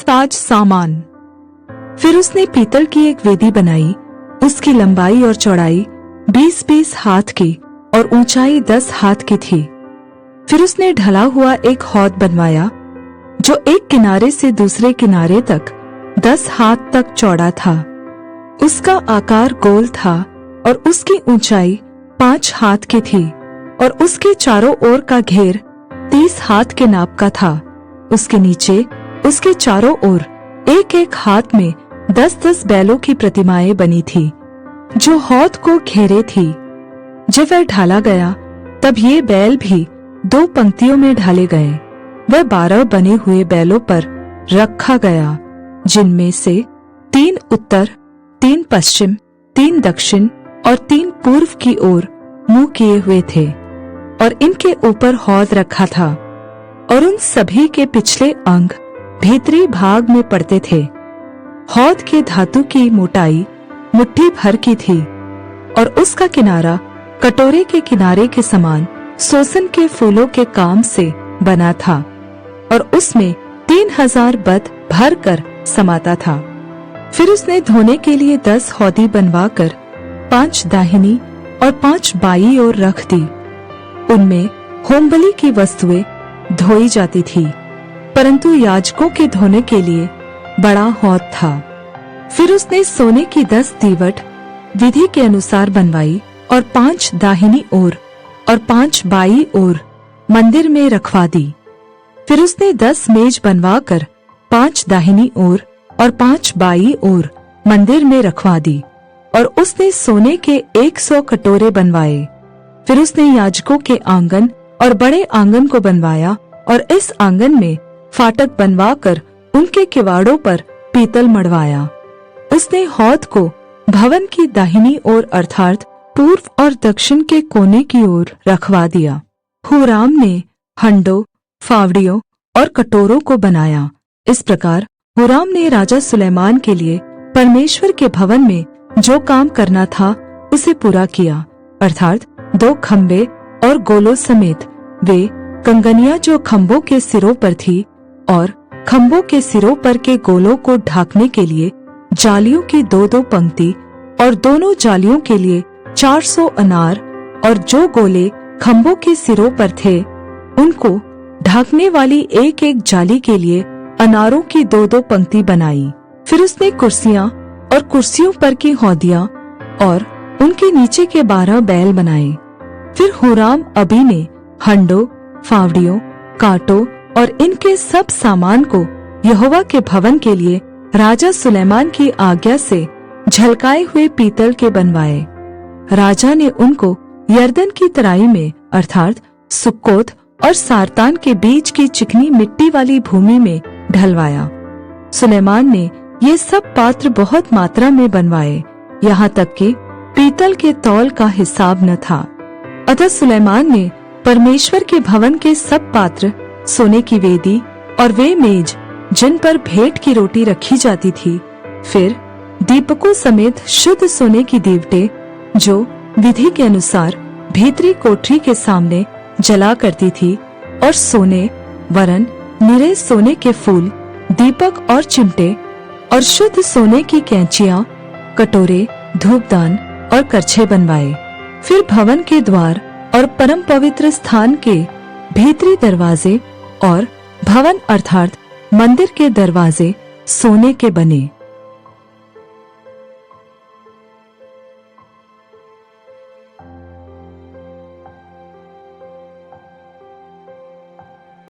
साज सामान। फिर उसने पीतल की एक वेदी बनाई। उसकी लंबाई और चौड़ाई 20-20 हाथ की और ऊंचाई 10 हाथ की थी। फिर उसने ढला हुआ एक हौद बनवाया जो एक किनारे से दूसरे किनारे तक 10 हाथ तक चौड़ा था। उसका आकार गोल था और उसकी ऊंचाई 5 हाथ की थी और उसके चारों ओर का घेर 30 हाथ के नाप का था। उसके नीचे उसके चारों ओर एक एक हाथ में 10-10 बैलों की प्रतिमाएं बनी थी जो हौद को घेरे थी। जब वह ढाला गया तब ये बैल भी 2 पंक्तियों में ढाले गए। वह 12 बने हुए बैलों पर रखा गया जिनमें से 3 उत्तर, 3 पश्चिम, 3 दक्षिण और 3 पूर्व की ओर मुंह किए हुए थे और इनके ऊपर हौद रखा था और उन सभी के पिछले अंग भीतरी भाग में पड़ते थे। हौद के धातु की मोटाई मुट्ठी भर की थी और उसका किनारा कटोरे के किनारे के समान सोसन के फूलों के काम से बना था और उसमें 3000 बत भर कर समाता था। फिर उसने धोने के लिए 10 हौदी बनवाकर 5 दाहिनी और 5 बाईं ओर रख दी। उनमें होमबलि की वस्तुएं धोई जाती थी, परंतु याजकों के धोने के लिए बड़ा हौद था। फिर उसने सोने की 10 दीवट विधि के अनुसार बनवाई और 5 दाहिनी ओर और 5 बाईं ओर मंदिर में रखवा दी। फिर उसने 10 मेज बनवाकर 5 दाहिनी ओर और 5 बाईं ओर मंदिर में रखवा दी और उसने सोने के 100 कटोरे बनवाए। फिर उसने याजकों के आंगन और बड़े आंगन को बनवाया और इस आंगन में फाटक बनवाकर उनके किवाड़ों पर पीतल मढ़वाया। उसने हौद को भवन की दाहिनी ओर अर्थात पूर्व और दक्षिण के कोने की ओर रखवा दिया। हूराम ने हंडों, फावड़ियों और कटोरों को बनाया। इस प्रकार हूराम ने राजा सुलैमान के लिए परमेश्वर के भवन में जो काम करना था उसे पूरा किया, अर्थात 2 खम्भे और गोलों समेत वे कंगनियां जो खम्भों के सिरों पर थी और खम्भों के सिरों पर के गोलों को ढाकने के लिए जालियों की 2-2 पंक्ति और दोनों जालियों के लिए 400 अनार और जो गोले खम्भों के सिरों पर थे उनको ढाकने वाली एक-एक जाली के लिए अनारों की 2-2 पंक्ति बनाई। फिर उसने कुर्सियां और कुर्सियों पर की हौदियां और उनके नीचे के 12 बैल बनाए। फिर हूराम अबी ने हंडों, फावड़ियों, कांटों और इनके सब सामान को यहोवा के भवन के लिए राजा सुलैमान की आज्ञा से झलकाए हुए पीतल के बनवाए। राजा ने उनको यरदन की तराई में अर्थात सुक्कोत और सारतान के बीच की चिकनी मिट्टी वाली भूमि में ढलवाया। सुलैमान ने ये सब पात्र बहुत मात्रा में बनवाए, यहाँ तक कि पीतल के तौल का हिसाब न था। अतः सुलैमान ने परमेश्वर के भवन के सब पात्र, सोने की वेदी और वे मेज जिन पर भेंट की रोटी रखी जाती थी, फिर दीपकों समेत शुद्ध सोने की दीवटें जो विधि के अनुसार भीतरी कोठरी के सामने जला करती थी और सोने वरन निरे सोने के फूल, दीपक और चिमटे और शुद्ध सोने की कैंचियां, कटोरे, धूपदान और करछे बनवाए। फिर भवन के द्वार और परम पवित्र स्थान के भीतरी दरवाजे और भवन अर्थात मंदिर के दरवाजे सोने के बने।